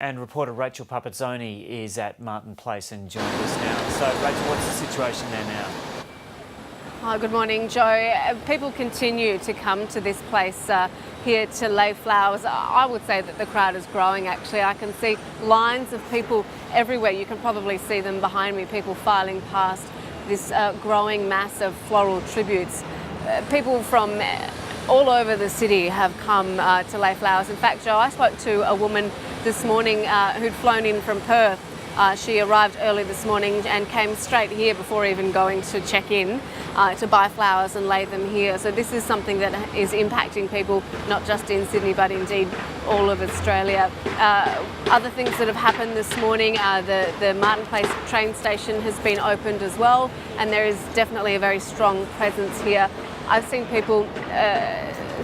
And reporter Rachel Pupazzoni is at Martin Place and joins us now. So, Rachel, what's the situation there now? Good morning, Joe. People continue to come to this place here to lay flowers. I would say that the crowd is growing, actually. I can see lines of people everywhere. You can probably see them behind me, people filing past this growing mass of floral tributes. People from all over the city have come to lay flowers. In fact, Joe, I spoke to a woman this morning who'd flown in from Perth. She arrived early this morning and came straight here before even going to check in to buy flowers and lay them here. So this is something that is impacting people not just in Sydney but indeed all of Australia. Other things that have happened this morning, the Martin Place train station has been opened as well, and there is definitely a very strong presence here. I've seen people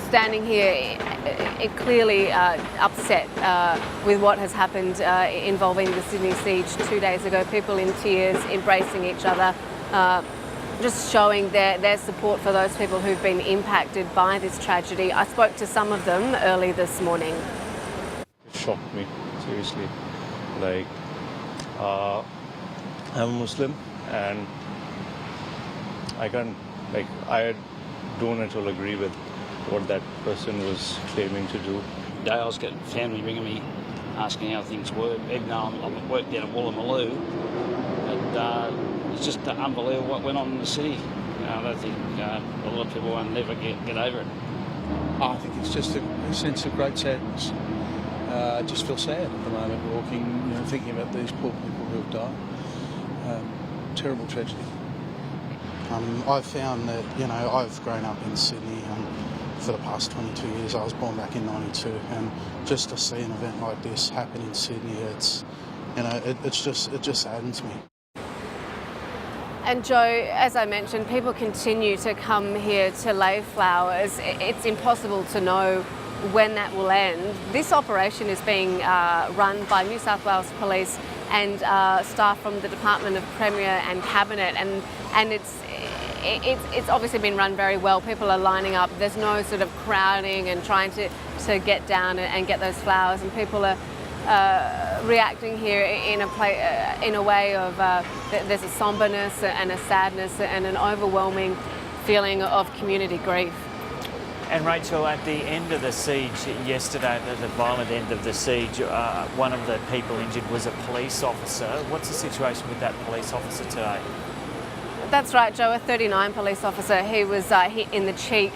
standing here clearly upset with what has happened involving the Sydney siege 2 days ago. People in tears, embracing each other, just showing their support for those people who've been impacted by this tragedy. I spoke to some of them early this morning. It shocked me, seriously. Like, I'm a Muslim and I don't at all agree with what that person was claiming to do. Today I was getting family ringing me asking how things were, even though I'm at work down at Woolloomooloo. And it's just unbelievable what went on in the city. I don't think a lot of people won't never get over it. I think it's just a sense of great sadness. I just feel sad at the moment walking, thinking about these poor people who have died. Terrible tragedy. I've found that, I've grown up in Sydney for the past 22 years. I was born back in '92, and just to see an event like this happen in Sydney, it just saddens me. And Joe, as I mentioned, people continue to come here to lay flowers. It's impossible to know when that will end. This operation is being run by New South Wales Police and staff from the Department of Premier and Cabinet, and it's obviously been run very well. People are lining up. There's no sort of crowding and trying to get down and get those flowers, and people are reacting here in a way of there's a somberness and a sadness and an overwhelming feeling of community grief. And Rachel, at the end of the siege yesterday, at the violent end of the siege, one of the people injured was a police officer. What's the situation with that police officer today? That's right, Joe, a 39 police officer. He was hit in the cheek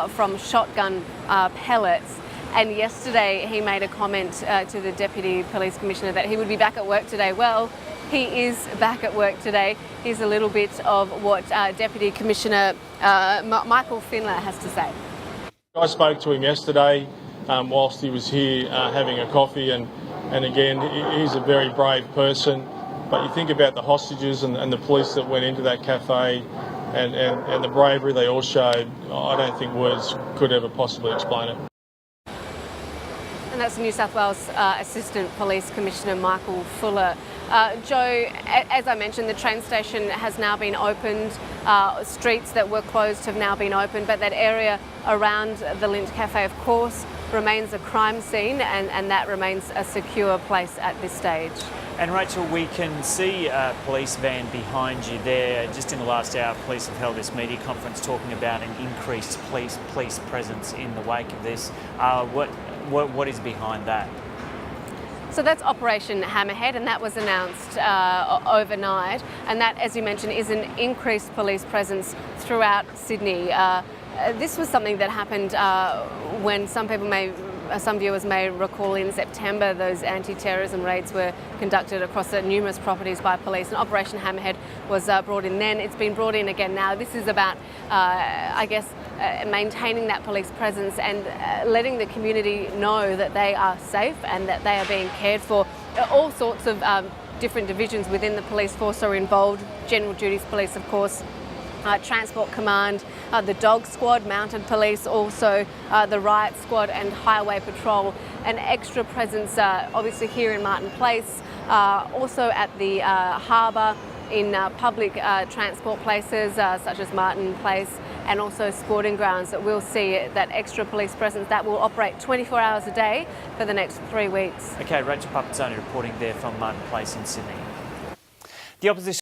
from shotgun pellets. And yesterday he made a comment to the Deputy Police Commissioner that he would be back at work today. Well, he is back at work today. Here's a little bit of what Deputy Commissioner Michael Finler has to say. I spoke to him yesterday whilst he was here having a coffee, and again, he's a very brave person. But you think about the hostages and the police that went into that cafe and the bravery they all showed, I don't think words could ever possibly explain it. And that's New South Wales Assistant Police Commissioner Michael Fuller. Joe, as I mentioned, the train station has now been opened. Streets that were closed have now been opened, but that area around the Lint Cafe, of course, remains a crime scene, and that remains a secure place at this stage. And Rachel, we can see a police van behind you there. Just in the last hour, police have held this media conference talking about an increased police presence in the wake of this. What is behind that? So that's Operation Hammerhead, and that was announced overnight. And that, as you mentioned, is an increased police presence throughout Sydney. This was something that happened when some viewers may recall in September, those anti-terrorism raids were conducted across numerous properties by police, and Operation Hammerhead was brought in then. It's been brought in again now. This is about, maintaining that police presence and letting the community know that they are safe and that they are being cared for. All sorts of different divisions within the police force are involved. General Duties Police, of course, Transport Command, the Dog Squad, Mounted Police, also the Riot Squad and Highway Patrol. An extra presence obviously here in Martin Place, also at the harbour, in public transport places such as Martin Place and also sporting grounds, that we'll see that extra police presence that will operate 24 hours a day for the next 3 weeks. Okay, Rachel Pupazzoni reporting there from Martin Place in Sydney. The opposition